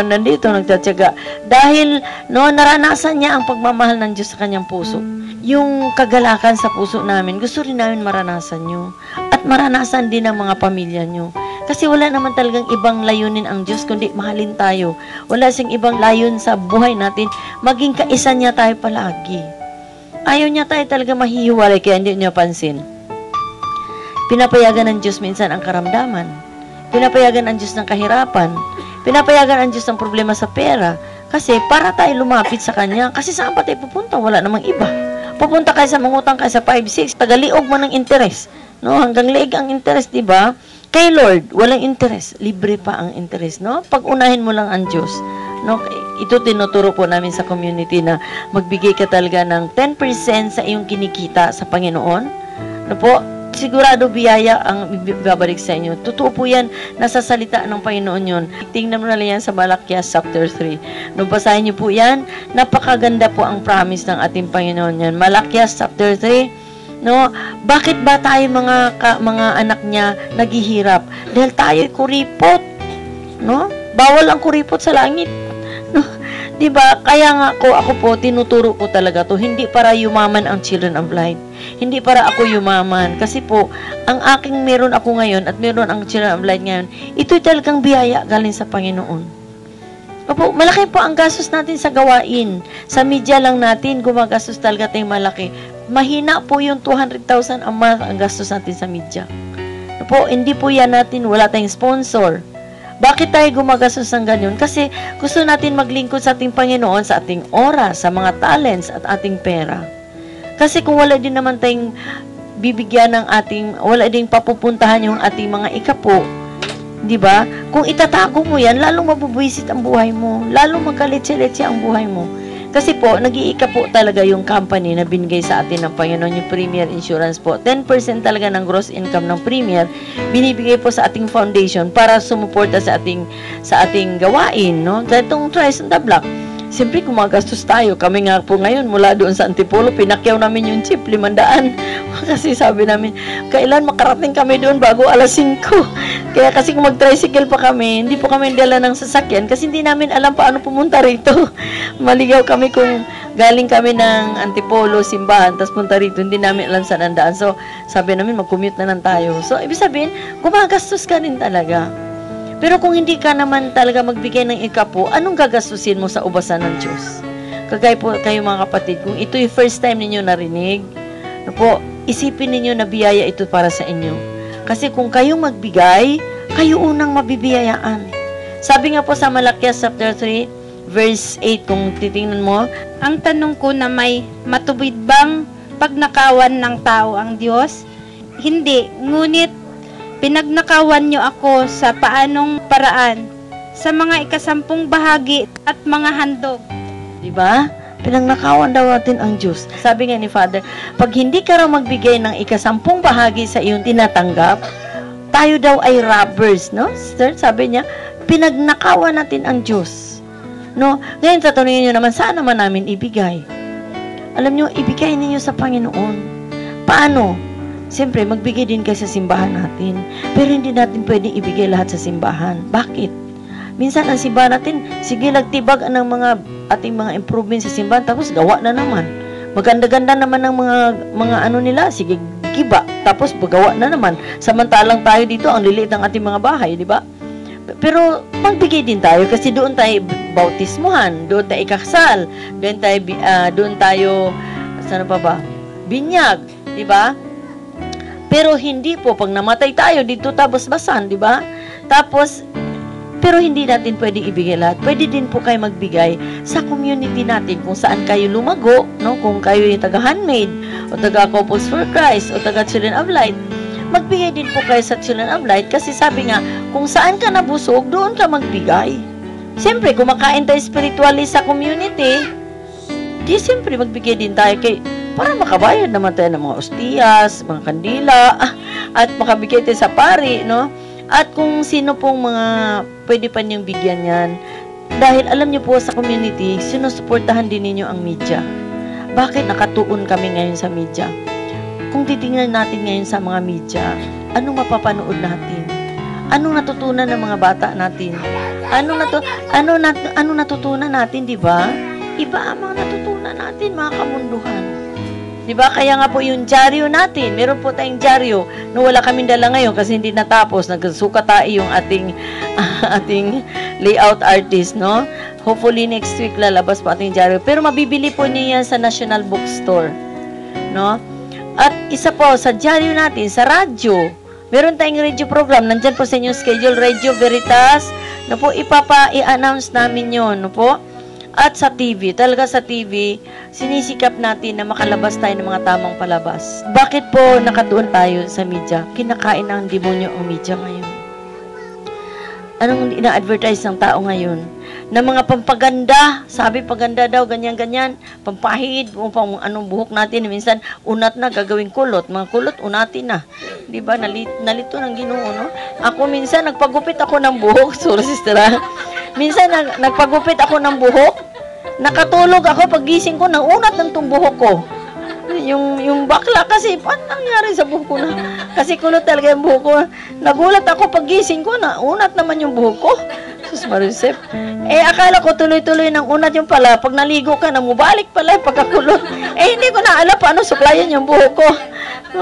nandito, nagtatyaga. Dahil, no, naranasan niya ang pagmamahal ng Diyos sa kanyang puso. Yung kagalakan sa puso namin, gusto rin namin maranasan nyo. At maranasan din ng mga pamilya nyo. Kasi wala naman talagang ibang layunin ang Diyos, kundi mahalin tayo. Wala siyang ibang layon sa buhay natin. Maging kaisa niya tayo palagi. Ayaw niya tayo talaga mahihiwalay, kaya hindi niya pansin. Pinapayagan ng Diyos minsan ang karamdaman. Pinapayagan ang Diyos ng kahirapan. Pinapayagan ang Diyos ng problema sa pera. Kasi para tayo lumapit sa Kanya. Kasi saan pa tayo pupunta? Wala namang iba. Pupunta kayo sa mangutang kayo sa 5-6. Tagaliog mo ng interest. No? Hanggang liig ang interest, di ba? Kay Lord, walang interest. Libre pa ang interest. No? Pag-unahin mo lang ang Diyos. No? Ito tinuturo po namin sa community na magbigay ka talaga ng 10% sa iyong kinikita sa Panginoon. No po? Sigurado biyaya ang babalik sa inyo. Totoo po yan, nasa salita ng Panginoon yun. Tingnan mo na lang yan sa Malakias chapter 3. Nung basahin niyo po yan, napakaganda po ang promise ng ating Panginoon yan. Malakias chapter 3, no? Bakit ba tayo mga anak niya naghihirap? Dahil tayo kuripot, no? Bawal ang kuripot sa langit. No? Diba? Kaya nga ako po, tinuturo ko talaga to. Hindi para yumaman ang children of light. Hindi para ako yumaman. Kasi po, ang aking meron ako ngayon at meron ang children of light ngayon, ito'y talagang biyaya galing sa Panginoon. Opo, malaki po ang gastos natin sa gawain. Sa media lang natin, gumagastos talaga tayong malaki. Mahina po yung 200,000 a month ang gastos natin sa media. Opo, hindi po yan natin, wala tayong sponsor. Bakit tayo gumagastos ng ganyan? Kasi gusto natin maglingkod sa ating Panginoon, sa ating oras, sa mga talents at ating pera. Kasi kung wala din naman tayong bibigyan ng wala din papupuntahan yung ating mga ikapo, di ba? Kung itatago mo yan, lalong mabubuisit ang buhay mo, lalong magkaletse-letse ang buhay mo. Kasi po, nag-iika po talaga yung company na binigay sa atin ng Panginoon, yung Premier Insurance po. 10% talaga ng gross income ng Premier, binibigay po sa ating foundation para sumuporta sa ating gawain, no? Dahil itong Tries on the Block, siyempre gumagastos tayo. Kami nga po ngayon, mula doon sa Antipolo, pinakyaw namin yung jeep, 500. Kasi sabi namin, kailan makarating kami doon bago alas 5. Kaya kasi kung mag-tricycle pa kami, hindi po kami dala ng sasakyan kasi hindi namin alam paano pumunta rito. Maligaw kami kung galing kami ng Antipolo, simbahan, tapos punta rito, hindi namin alam saan ang daan. So, sabi namin, mag-commute na lang tayo. So, ibig sabihin, gumagastos ka rin talaga. Pero kung hindi ka naman talaga magbigay ng ikapo, anong gagastusin mo sa ubasan ng Diyos? Kagaya po kayo mga kapatid, kung ito yung first time ninyo narinig, ano po, isipin ninyo na biyaya ito para sa inyo. Kasi kung kayo magbigay, kayo unang mabibiyayaan. Sabi nga po sa Malakias chapter 3, verse 8, kung titingnan mo, ang tanong ko na may matubid bang pagnakawan ng tao ang Diyos? Hindi, ngunit pinagnakawan niyo ako sa paanong paraan, sa mga ikasampung bahagi at mga handog. Diba? Pinagnakawan daw natin ang Diyos. Sabi nga ni Father, pag hindi ka raw magbigay ng ikasampung bahagi sa iyong tinatanggap, tayo daw ay robbers, no? Sister, sabi niya, pinagnakawan natin ang Diyos. No? Ngayon, tatanungin niyo naman, saan naman namin ibigay? Alam niyo, ibigay ninyo sa Panginoon. Paano? Siyempre, magbigay din kayo sa simbahan natin. Pero hindi natin pwedeng ibigay lahat sa simbahan. Bakit? Minsan, ang simbahan natin, sige, nagtibag ng ating mga improvements sa simbahan, tapos gawa na naman. Maganda-ganda naman ng mga ano nila, sige, giba, tapos gawa na naman. Samantalang tayo dito, ang liliit ng ating mga bahay, di ba? Pero, magbigay din tayo, kasi doon tayo bautismuhan, doon tayo ikasal, doon tayo, saan pa ba? Binyag, di ba? Pero hindi po, pag namatay tayo, dito tabas-basan, di ba? Tapos, pero hindi natin pwedeng ibigay lahat. Pwede din po kayo magbigay sa community natin kung saan kayo lumago, no? Kung kayo yung taga-handmaid, o taga-Couples for Christ, o taga-Children of Light. Magbigay din po kayo sa Children of Light kasi sabi nga, kung saan ka nabusog, doon ka magbigay. Siyempre, kumakain tayo spiritually sa community, di siyempre magbigay din tayo para makabayad naman tayo ng mga ostiyas, mga kandila, at makabigay tayo sa pari, no? At kung sino pong mga pwede pa niyong bigyan yan, dahil alam niyo po sa community, sinusuportahan din ninyo ang media. Bakit nakatuon kami ngayon sa media? Kung titingnan natin ngayon sa mga media, anong mapapanood natin? Anong natutunan ng mga bata natin? Ano natutunan natin, di ba? Iba ang mga natutunan natin, mga kamunduhan. Di ba? Kaya nga po yung dyaryo natin, meron po tayong dyaryo na wala kaming dala ngayon kasi hindi natapos. Nagsuka tayo yung ating layout artist, no? Hopefully next week lalabas po ating dyaryo. Pero mabibili po niyo yan sa National Bookstore, no? At isa po, sa dyaryo natin, sa radyo, meron tayong radio program. Nandyan po sa inyong schedule, Radio Veritas, no po, i-announce namin yun, no po? At sa TV, talaga sa TV, sinisikap natin na makalabas tayo ng mga tamang palabas. Bakit po nakatuon tayo sa media? Kinakain ng demonyo ang media ngayon. Anong ina-advertise ng tao ngayon? Na mga pampaganda, sabi paganda daw, ganyan-ganyan, pampahid, upang anong buhok natin, minsan unat na, gagawing kulot. Mga kulot, unatin na. Di ba? Nalito ng Ginoo, no? Ako minsan, nagpagupit ako ng buhok. Sorry, sister, ha? Minsan, nagpagupit ako ng buhok. Nakatulog ako, paggising ko, naunat ng itong buhok ko. Yung bakla kasi, paano nangyari sa buhok ko na? Kasi kulot talaga yung buhok ko. Nagulat ako, paggising ko, naunat naman yung buhok ko. Sus Marisep. Akala ko tuloy-tuloy ng unat yung pala. Pag naligo ka, namubalik pala yung pagkakulot. Hindi ko na alam paano suklayan yung buhok ko.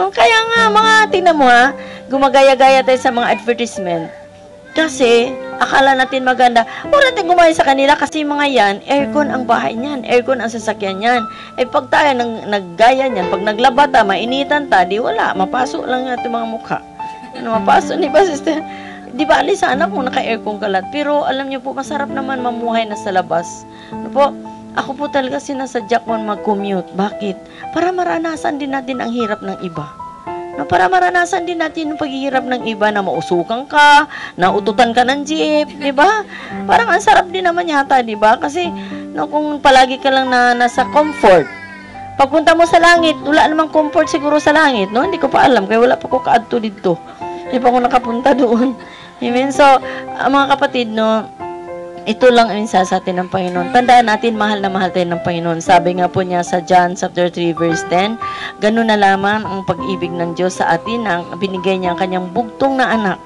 Kaya nga, tingnan mo ha, gumagaya-gaya tayo sa mga advertisement. Kasi, akala natin maganda. Huwag natin gumaya sa kanila kasi mga yan, aircon ang bahay niyan, aircon ang sasakyan niyan. Pag tayo naggaya niyan, pag naglaba ta, mainitan ta, di wala, mapasok lang natin mga mukha. Mapasok, di ba, sister? Di ba, alis sana kung naka-aircon kalat. Pero, alam niyo po, masarap naman mamuhay na sa labas. Ano po? Ako po talaga sinasadya ko mag-commute. Bakit? Para maranasan din natin ang hirap ng iba. Para maranasan din natin yung paghihirap ng iba na mausukan ka, naututan ka ng jeep, di ba? Parang ang sarap din naman yata, di ba? Kasi kung palagi ka lang nasa comfort, pagpunta mo sa langit, wala namang comfort siguro sa langit, no? Hindi ko pa alam, kaya wala pa ko kaadto dito. Hindi pa ako nakapunta doon. Amen? So, mga kapatid, no, ito lang ang mensahe sa atin ng Panginoon. Tandaan natin, mahal na mahal tayo ng Panginoon. Sabi nga po niya sa John chapter 3 verse 10, ganun na lamang ang pag-ibig ng Diyos sa atin na binigay niya ang kanyang bugtong na anak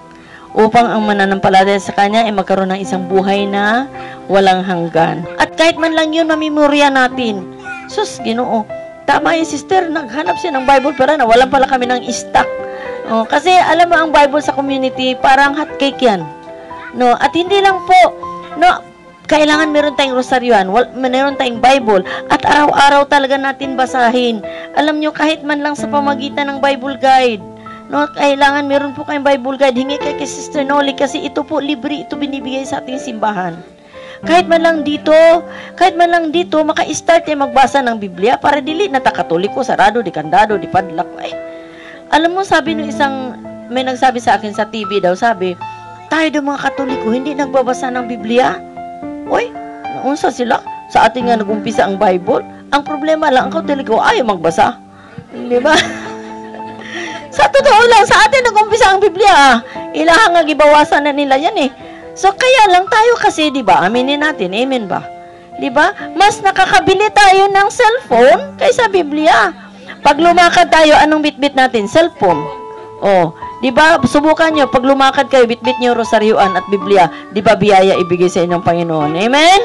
upang ang mananampalataya sa kanya ay magkaroon ng isang buhay na walang hanggan. At kahit man lang yun, mamemorya natin. Sus, Ginoo. Tama yung sister, naghanap siya ng Bible pero nawalan pala kami ng stock. Kasi alam mo, ang Bible sa community, parang hot cake yan. No? At hindi lang po, no, kailangan meron tayong rosaryuan, meron tayong Bible, at araw-araw talaga natin basahin. Alam nyo, kahit man lang sa pamagitan ng Bible Guide, no, kailangan meron po kayong Bible Guide, hingi kay Sister Noli, kasi ito po, libre, ito binibigay sa ating simbahan. Kahit man lang dito, maka-start tayo magbasa ng Biblia, para dili na ta Katoliko, sarado, di kandado, di padlak. Alam mo, sabi ng may nagsabi sa akin sa TV daw, sabi, tayo daw mga Katoliko, hindi nagbabasa ng Biblia. Uy, naunsa sila? Sa atin nga nag-umpisa ang Bible. Ang problema lang, ang Katoliko ayaw magbasa. Di ba? Sa totoo lang, sa atin nag-umpisa ang Biblia. Ilahang nga gibawasan na nila yan eh. So, kaya lang tayo kasi, di ba? Aminin natin, amen ba? Di ba? Mas nakakabili tayo ng cellphone kaysa Biblia. Pag lumakad tayo, anong bitbit natin? Cellphone. Di ba? Subukan nyo, pag lumakad kayo, bitbit nyo rosaryuan at Biblia, di ba biyaya ibigay sa inyong Panginoon? Amen?